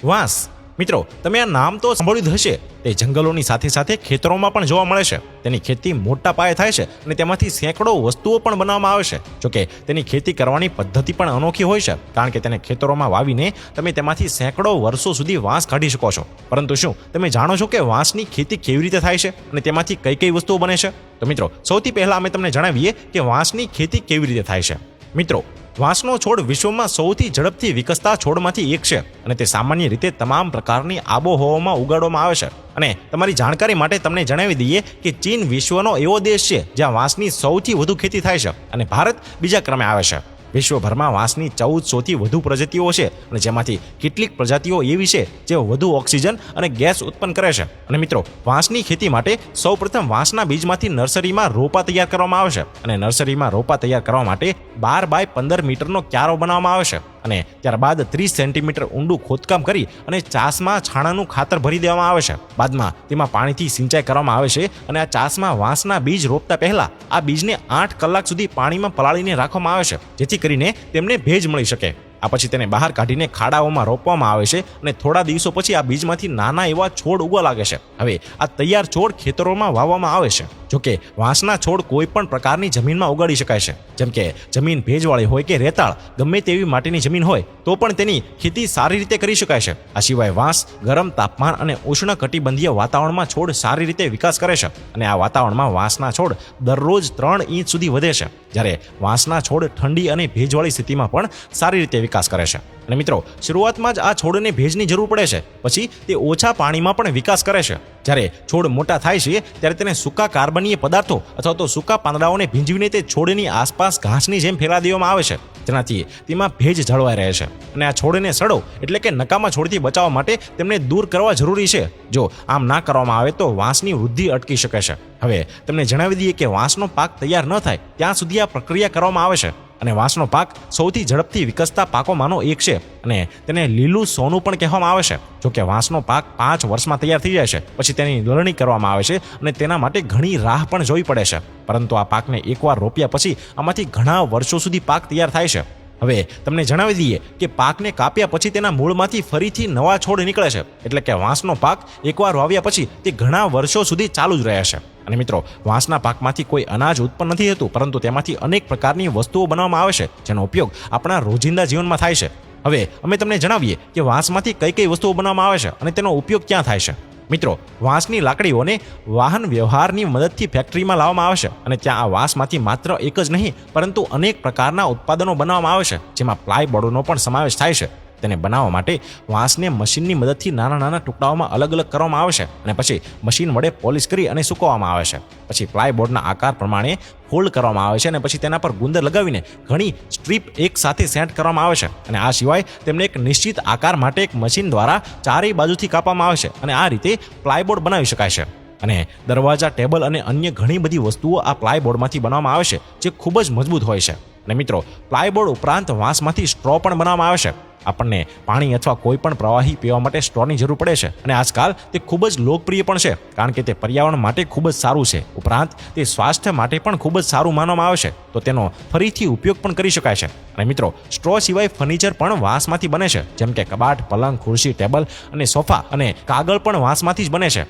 વાંસ મિત્રો, તમે આ નામ તો સાંભળ્યું જ હશે। તે જંગલોની સાથે સાથે ખેતરોમાં પણ જોવા મળે છે। તેની ખેતી મોટા પાયે થાય છે અને તેમાંથી સેંકડો વસ્તુઓ પણ બનાવવામાં આવે છે। જોકે તેની ખેતી કરવાની પદ્ધતિ પણ અનોખી હોય છે, કારણ કે તેને ખેતરોમાં વાવીને તમે તેમાંથી સેંકડો વર્ષો સુધી વાંસ કાઢી શકો છો। પરંતુ શું તમે જાણો છો કે વાંસની ખેતી કેવી રીતે થાય છે અને તેમાંથી કઈ કઈ વસ્તુઓ બને છે? તો મિત્રો, સૌથી પહેલા અમે તમને જણાવીએ કે વાંસની ખેતી કેવી રીતે થાય છે। મિત્રો, વાંસનો છોડ વિશ્વમાં સૌથી ઝડપથી વિકસતા છોડમાંથી એક છે અને તે સામાન્ય રીતે તમામ પ્રકારની આબોહવામાં ઉગાડવામાં આવે છે। અને તમારી જાણકારી માટે તમને જણાવી દઈએ કે ચીન વિશ્વનો એવો દેશ છે જ્યાં વાંસની સૌથી વધુ ખેતી થાય છે અને ભારત બીજા ક્રમે આવે છે। વિશ્વભરમાં વાંસની 1400થી વધુ પ્રજાતિઓ છે અને જેમાંથી કેટલીક પ્રજાતિઓ એવી છે જે વધુ ઓક્સિજન અને ગેસ ઉત્પન્ન કરે છે। અને મિત્રો, વાંસની ખેતી માટે સૌપ્રથમ વાંસના બીજમાંથી નર્સરીમાં રોપા તૈયાર કરવામાં આવે છે અને નર્સરીમાં રોપા તૈયાર કરવા માટે 12 બાય 15 મીટરનો ક્યારો બનાવવામાં આવે છે અને ત્યારબાદ 30 સેન્ટીમીટર ઊંડું ખોદકામ કરી અને ચાસમાં છાણાનું ખાતર ભરી દેવામાં આવે છે। બાદમાં તેમાં પાણીથી સિંચાઈ કરવામાં આવે છે અને આ ચાસમાં વાંસના બીજ રોપતા પહેલા આ બીજને 8 કલાક સુધી પાણીમાં પલાળીને રાખવામાં આવે છે, જેથી કરીને તેમને ભેજ મળી શકે। આ પછી તેને બહાર કાઢીને ખાડાઓમાં રોપવામાં આવે છે અને થોડા દિવસો પછી આ બીજમાંથી નાના એવા છોડ ઉગવા લાગે છે। હવે આ તૈયાર છોડ ખેતરોમાં વાવવામાં આવે છે। જોકે વાંસના છોડ કોઈ પણ પ્રકારની જમીનમાં ઉગાડી શકાય છે, જેમ કે જમીન ભેજવાળી હોય કે રેતાળ, ગમે તેવી માટીની જમીન હોય તો પણ તેની ખેતી સારી રીતે કરી શકાય છે। આ સિવાય વાંસ ગરમ તાપમાન અને ઉષ્ણકટિબંધીય વાતાવરણમાં છોડ સારી રીતે વિકાસ કરે છે અને આ વાતાવરણમાં વાંસના છોડ દરરોજ 3 ઇંચ સુધી વધે છે, જ્યારે વાંસના છોડ ઠંડી અને ભેજવાળી સ્થિતિમાં પણ સારી રીતે વિકાસ કરે છે। અને મિત્રો, શરૂઆતમાં જ આ છોડને ભેજની જરૂર પડે છે, પછી તે ઓછા પાણીમાં પણ વિકાસ કરે છે। જ્યારે છોડ મોટા થાય છે ત્યારે તેને સૂકા કાર્બનીય પદાર્થો અથવા તો સૂકા પાંદડાઓને ભીંજવીને તે છોડની આસપાસ ઘાસની જેમ ફેલા દેવામાં આવે છે, જેનાથી તેમાં ભેજ જળવાઈ રહે છે। અને આ છોડને સડો એટલે કે નકામા છોડથી બચાવવા માટે તેમને દૂર કરવા જરૂરી છે। જો આમ ના કરવામાં આવે તો વાંસની વૃદ્ધિ અટકી શકે છે। હવે તમને જણાવી દઈએ કે વાંસનો પાક તૈયાર ન થાય ત્યાં સુધી આ પ્રક્રિયા કરવામાં આવે છે અને વાંસનો પાક સૌથી ઝડપથી વિકસતા પાકોમાંનો એક છે અને તેને લીલું સોનું પણ કહેવામાં આવે છે। જોકે વાંસનો પાક 5 વર્ષમાં તૈયાર થઈ જાય છે, પછી તેની લણણી કરવામાં આવે છે અને તેના માટે ઘણી રાહ પણ જોવી પડે છે। પરંતુ આ પાકને એકવાર રોપ્યા પછી આમાંથી ઘણા વર્ષો સુધી પાક તૈયાર થાય છે। હવે તમને જણાવી દઈએ કે પાકને કાપ્યા પછી તેના મૂળમાંથી ફરીથી નવા છોડ નીકળે છે, એટલે કે વાંસનો પાક એકવાર વાવ્યા પછી તે ઘણા વર્ષો સુધી ચાલુ જ રહે છે। અને મિત્રો, વાંસના પાકમાંથી કોઈ અનાજ ઉત્પન્ન નથી થતું, પરંતુ તેમાંથી અનેક પ્રકારની વસ્તુઓ બનાવવામાં આવે છે જેનો ઉપયોગ આપણા રોજિંદા જીવનમાં થાય છે। હવે અમે તમને જણાવીએ કે વાંસમાંથી કઈ કઈ વસ્તુઓ બનાવવામાં આવે છે અને તેનો ઉપયોગ ક્યાં થાય છે। મિત્રો, વાંસની લાકડીઓને વાહન વ્યવહારની મદદથી ફેક્ટરીમાં લાવવામાં આવે છે અને ત્યાં આ વાંસમાંથી માત્ર એક જ નહીં પરંતુ અનેક પ્રકારના ઉત્પાદનો બનાવવામાં આવે છે, જેમાં પ્લાયબોર્ડનો પણ સમાવેશ થાય છે। તેને બનાવવા માટે વાંસને મશીનની મદદથી નાના નાના ટુકડાઓમાં અલગ અલગ કરવામાં આવે છે અને પછી મશીન વડે પોલિશ કરી અને સૂકવવામાં આવે છે। પછી પ્લાયબોર્ડના આકાર પ્રમાણે ફોલ્ડ કરવામાં આવે છે અને પછી તેના પર ગુંદર લગાવીને ઘણી સ્ટ્રીપ એક સાથે સેટ કરવામાં આવે છે અને આ સિવાય તેમને એક નિશ્ચિત આકાર માટે એક મશીન દ્વારા ચારેય બાજુથી કાપવામાં આવે છે અને આ રીતે પ્લાયબોર્ડ બનાવી શકાય છે। અને દરવાજા, ટેબલ અને અન્ય ઘણી બધી વસ્તુઓ આ પ્લાયબોર્ડમાંથી બનાવવામાં આવે છે, જે ખૂબ જ મજબૂત હોય છે। અને મિત્રો, પ્લાયબોર્ડ ઉપરાંત વાંસમાંથી સ્ટ્રો પણ બનાવવામાં આવે છે। આપણને પાણી અથવા કોઈ પણ પ્રવાહી પીવા માટે સ્ટ્રોની જરૂર પડે છે અને આજકાલ તે ખૂબ જ લોકપ્રિય પણ છે, કારણ કે તે પર્યાવરણ માટે ખૂબ જ સારું છે, ઉપરાંત તે સ્વાસ્થ્ય માટે પણ ખૂબ જ સારું માનવામાં આવે છે, તો તેનો ફરીથી ઉપયોગ પણ કરી શકાય છે। અને મિત્રો, સ્ટ્રો સિવાય ફર્નિચર પણ વાંસમાંથી બને છે, જેમ કે કબાટ, પલંગ, ખુરશી, ટેબલ અને સોફા અને કાગળ પણ વાંસમાંથી જ બને છે।